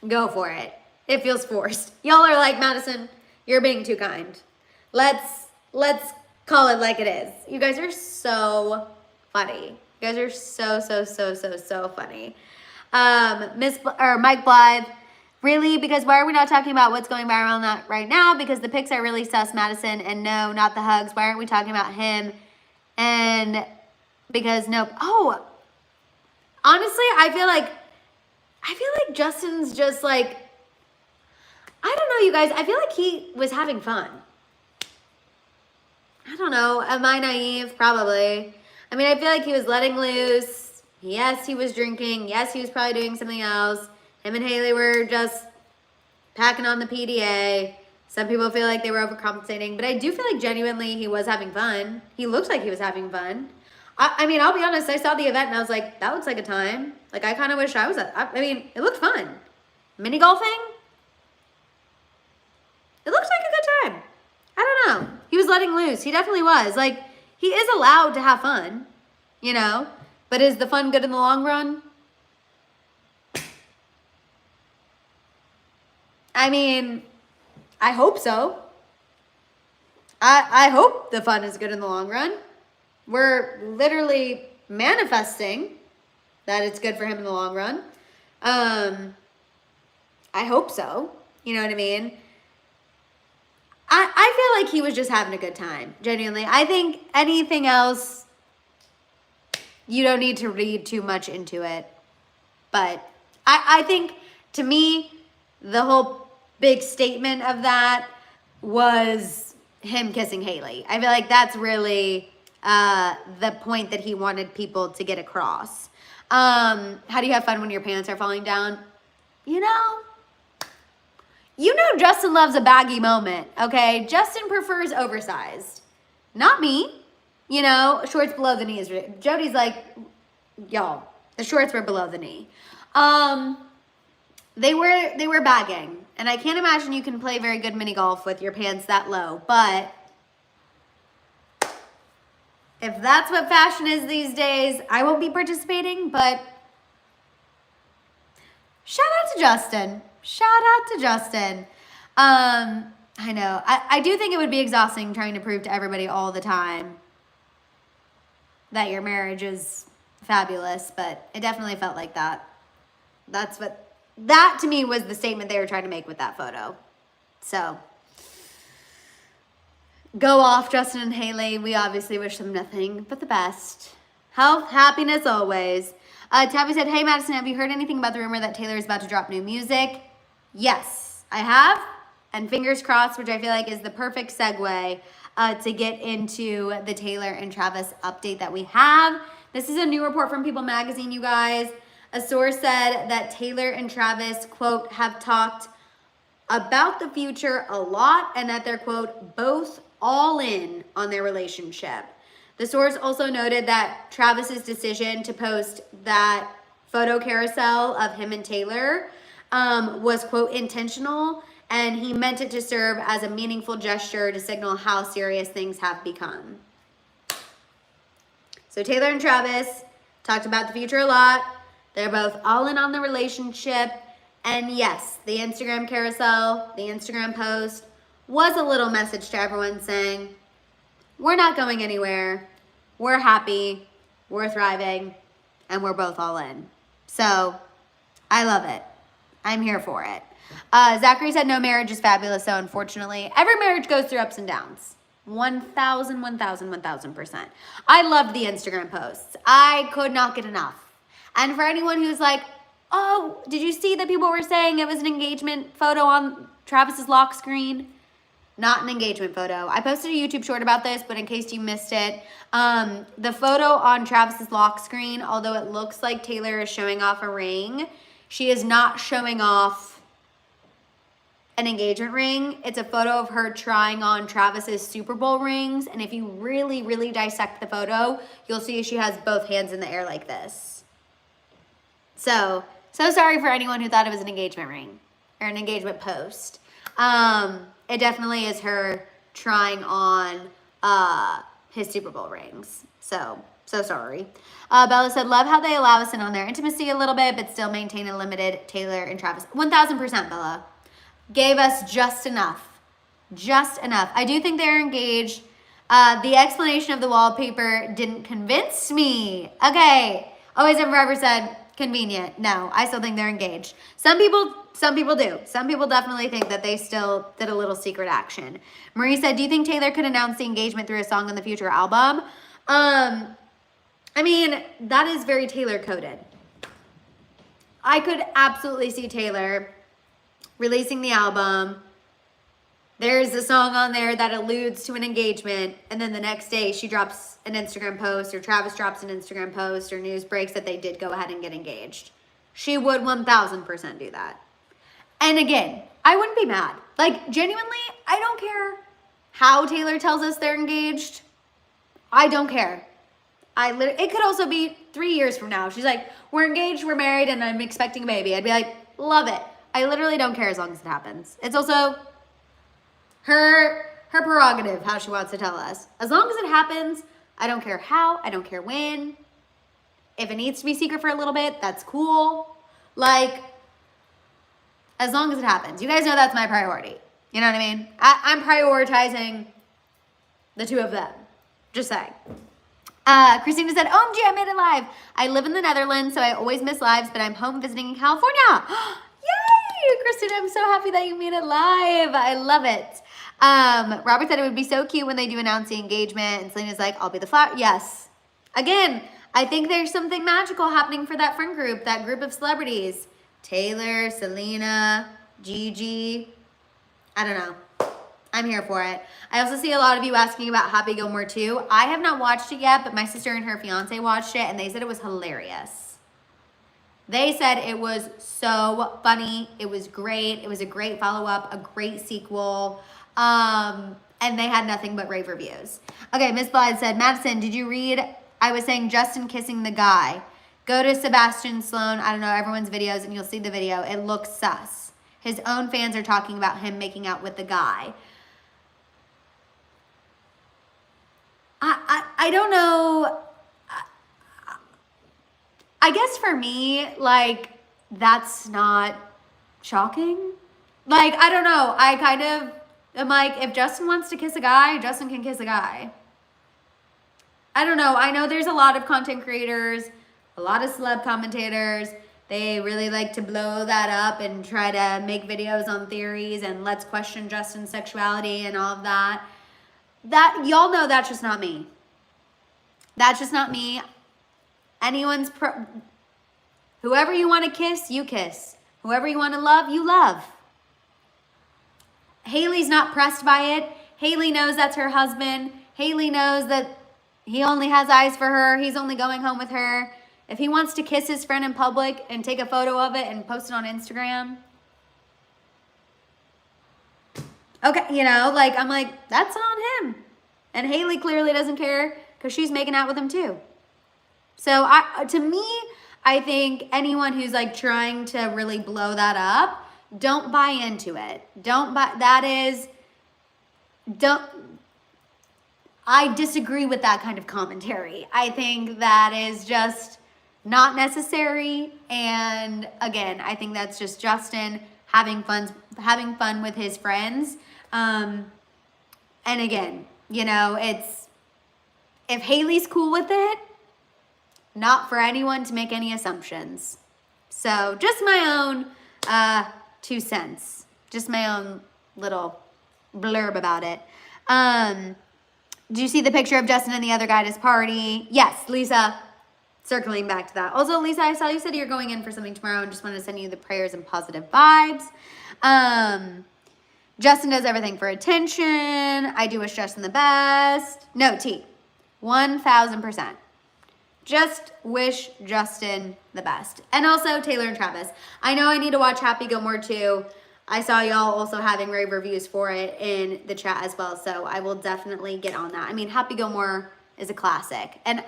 go for it. It feels forced. Y'all are like, Madison, you're being too kind. Let's call it like it is. You guys are so funny. You guys are so funny. Mike Blythe, really? Because why are we not talking about what's going viral on that right now? Because the pics are really sus, Madison, and no, not the hugs. Why aren't we talking about him? And because nope. Oh, honestly, I feel like Justin's just like, I don't know, you guys. I feel like he was having fun. I don't know. Am I naive? Probably. I mean, I feel like he was letting loose. Yes, he was drinking. Yes, he was probably doing something else. Him and Hailey were just packing on the PDA. Some people feel like they were overcompensating, but I do feel like genuinely he was having fun. He looked like he was having fun. I mean, I'll be honest, I saw the event and I was like, that looks like a time. Like, I kind of wish I was at, I mean, it looked fun. Mini golfing? It looks like a good time. I don't know. He was letting loose. He definitely was. Like, he is allowed to have fun, you know? But is the fun good in the long run? I mean, I hope so. I hope the fun is good in the long run. We're literally manifesting that it's good for him in the long run. I hope so. You know what I mean? I feel like he was just having a good time, genuinely. I think anything else, you don't need to read too much into it. But I think, to me, the whole big statement of that was him kissing Hailey. I feel like that's really the point that he wanted people to get across. How do you have fun when your pants are falling down? You know Justin loves a baggy moment, okay? Justin prefers oversized. Not me. You know, shorts below the knee is ridiculous. Jody's like, y'all, the shorts were below the knee. They were bagging. And I can't imagine you can play very good mini golf with your pants that low. But if that's what fashion is these days, I won't be participating. But shout out to Justin. Shout out to Justin. I know. I do think it would be exhausting trying to prove to everybody all the time that your marriage is fabulous, but it definitely felt like that. That to me was the statement they were trying to make with that photo. So, go off, Justin and Hailey. We obviously wish them nothing but the best. Health, happiness always. Tabby said, hey Madison, have you heard anything about the rumor that Taylor is about to drop new music? Yes, I have. And fingers crossed, which I feel like is the perfect segue to get into the Taylor and Travis update that we have. This is a new report from People Magazine, you guys. A source said that Taylor and Travis, quote, have talked about the future a lot and that they're, quote, both all in on their relationship. The source also noted that Travis's decision to post that photo carousel of him and Taylor was, quote, intentional, and he meant it to serve as a meaningful gesture to signal how serious things have become. So Taylor and Travis talked about the future a lot. They're both all in on the relationship. And yes, the Instagram carousel, the Instagram post was a little message to everyone saying, we're not going anywhere. We're happy. We're thriving. And we're both all in. So I love it. I'm here for it. Zachary said no marriage is fabulous. So unfortunately, every marriage goes through ups and downs. 1,000%. I loved the Instagram posts. I could not get enough. And for anyone who's like, oh, did you see that people were saying it was an engagement photo on Travis's lock screen? Not an engagement photo. I posted a YouTube short about this, but in case you missed it, the photo on Travis's lock screen, although it looks like Taylor is showing off a ring, she is not showing off an engagement ring. It's a photo of her trying on Travis's Super Bowl rings. And if you really, really dissect the photo, you'll see she has both hands in the air like this. So sorry for anyone who thought it was an engagement ring or an engagement post. It definitely is her trying on his Super Bowl rings. So sorry. Bella said, love how they allow us in on their intimacy a little bit, but still maintain a limited Taylor and Travis. 1,000%, Bella. Gave us just enough. Just enough. I do think they're engaged. The explanation of the wallpaper didn't convince me. Okay. Always and forever said, convenient. No, I still think they're engaged. Some people do. Some people definitely think that they still did a little secret action. Marie said, do you think Taylor could announce the engagement through a song on the future album? I mean, that is very Taylor coded. I could absolutely see Taylor releasing the album. There's a song on there that alludes to an engagement, and then the next day she drops an Instagram post, or Travis drops an Instagram post, or news breaks that they did go ahead and get engaged. She would 1,000% do that. And again, I wouldn't be mad. Like, genuinely, I don't care how Taylor tells us they're engaged. I don't care. It could also be 3 years from now. She's like, we're engaged, we're married, and I'm expecting a baby. I'd be like, love it. I literally don't care as long as it happens. It's also her prerogative how she wants to tell us. As long as it happens, I don't care how, I don't care when. If it needs to be secret for a little bit, that's cool. Like, as long as it happens. You guys know that's my priority. You know what I mean? I'm prioritizing the two of them. Just saying. Christina said, OMG, I made it live. I live in the Netherlands, so I always miss lives, but I'm home visiting in California. Yay, Christina, I'm so happy that you made it live. I love it. Robert said it would be so cute when they do announce the engagement, and Selena's like, I'll be the flower. Yes. Again, I think there's something magical happening for that friend group, that group of celebrities. Taylor, Selena, Gigi. I don't know. I'm here for it. I also see a lot of you asking about Happy Gilmore 2. I have not watched it yet, but my sister and her fiance watched it, and they said it was hilarious. They said it was so funny. It was great. It was a great follow-up, a great sequel. and they had nothing but rave reviews. Okay, Miss Blythe said, Madison, did you read, I was saying Justin kissing the guy. Go to Sebastian Sloan, I don't know, everyone's videos, and you'll see the video. It looks sus. His own fans are talking about him making out with the guy. I don't know. I guess for me, like, that's not shocking. Like, I don't know. I kind of am like, if Justin wants to kiss a guy, Justin can kiss a guy. I don't know. I know there's a lot of content creators, a lot of celeb commentators. They really like to blow that up and try to make videos on theories and let's question Justin's sexuality and all of that. That, y'all know that's just not me. That's just not me. Whoever you want to kiss, you kiss. Whoever you want to love, you love. Hailey's not pressed by it. Hailey knows that's her husband. Hailey knows that he only has eyes for her. He's only going home with her. If he wants to kiss his friend in public and take a photo of it and post it on Instagram, okay, you know, like, I'm like, that's on him. And Hailey clearly doesn't care because she's making out with him too. So to me, I think anyone who's like trying to really blow that up, don't buy into it. I disagree with that kind of commentary. I think that is just not necessary. And again, I think that's just Justin having fun with his friends. And again, you know, if Hailey's cool with it, not for anyone to make any assumptions. So just my own 2 cents. Just my own little blurb about it. Do you see the picture of Justin and the other guy at his party? Yes, Lisa. Circling back to that. Also, Lisa, I saw you said you're going in for something tomorrow and just wanted to send you the prayers and positive vibes. Justin does everything for attention. I do wish Justin the best. No, T. 1000%. Just wish Justin the best. And also Taylor and Travis. I know I need to watch Happy Gilmore too. I saw y'all also having rave reviews for it in the chat as well. So I will definitely get on that. I mean, Happy Gilmore is a classic. And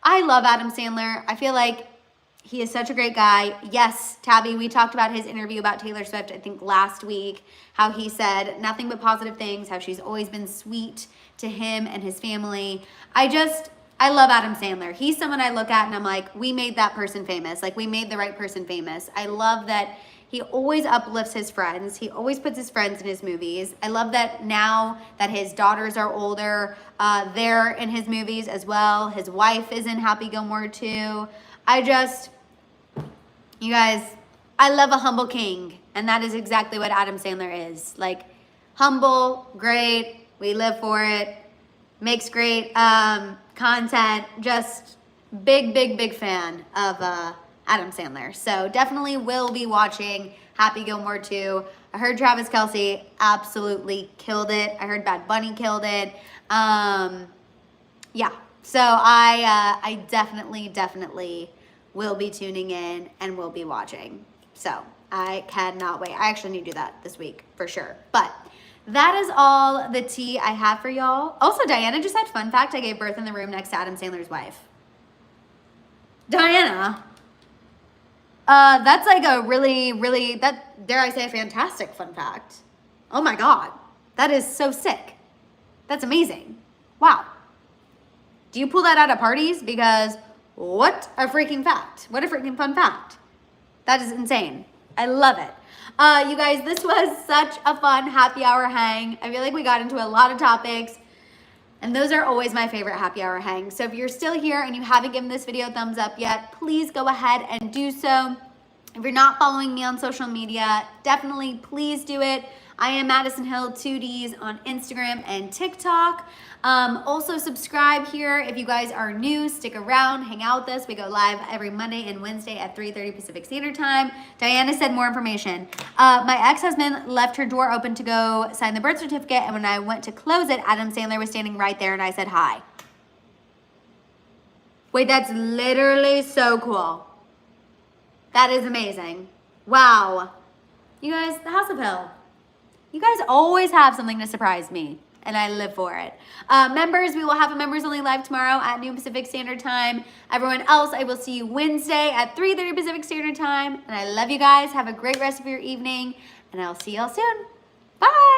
I love Adam Sandler. I feel like he is such a great guy. Yes, Tabby, we talked about his interview about Taylor Swift, I think last week, how he said nothing but positive things, how she's always been sweet to him and his family. I love Adam Sandler. He's someone I look at and I'm like, we made that person famous. Like, we made the right person famous. I love that he always uplifts his friends. He always puts his friends in his movies. I love that now that his daughters are older, they're in his movies as well. His wife is in Happy Gilmore too. You guys, I love a humble king. And that is exactly what Adam Sandler is. Like, humble, great, we live for it, makes great content, just big fan of Adam Sandler. So definitely will be watching Happy Gilmore 2. I heard Travis Kelce absolutely killed it. I heard Bad Bunny killed it. Yeah, so I definitely will be tuning in and will be watching. So I cannot wait. I actually need to do that this week for sure. But that is all the tea I have for y'all. Also, Diana just had fun fact. I gave birth in the room next to Adam Sandler's wife. Diana, that's like a really, dare I say, a fantastic fun fact. Oh my God, that is so sick. That's amazing. Wow. Do you pull that out at parties? Because what a freaking fact. What a freaking fun fact. That is insane. I love it. You guys, this was such a fun happy hour hang. I feel like we got into a lot of topics, and those are always my favorite happy hour hangs. So if you're still here and you haven't given this video a thumbs up yet, please go ahead and do so. If you're not following me on social media, definitely please do it. I am Madison Hill 2Ds on Instagram and TikTok. Also subscribe here if you guys are new. Stick around, hang out with us. We go live every Monday and Wednesday at 3:30 Pacific Standard Time. Diana said more information. My ex-husband left her door open to go sign the birth certificate, and when I went to close it, Adam Sandler was standing right there, and I said hi. Wait, that's literally so cool. That is amazing. Wow. You guys, the House of Hill. You guys always have something to surprise me. and I live for it. Members, we will have a members only live tomorrow at noon Pacific Standard Time. Everyone else, I will see you Wednesday at 3:30 Pacific Standard Time. And I love you guys. Have a great rest of your evening, and I'll see y'all soon. Bye.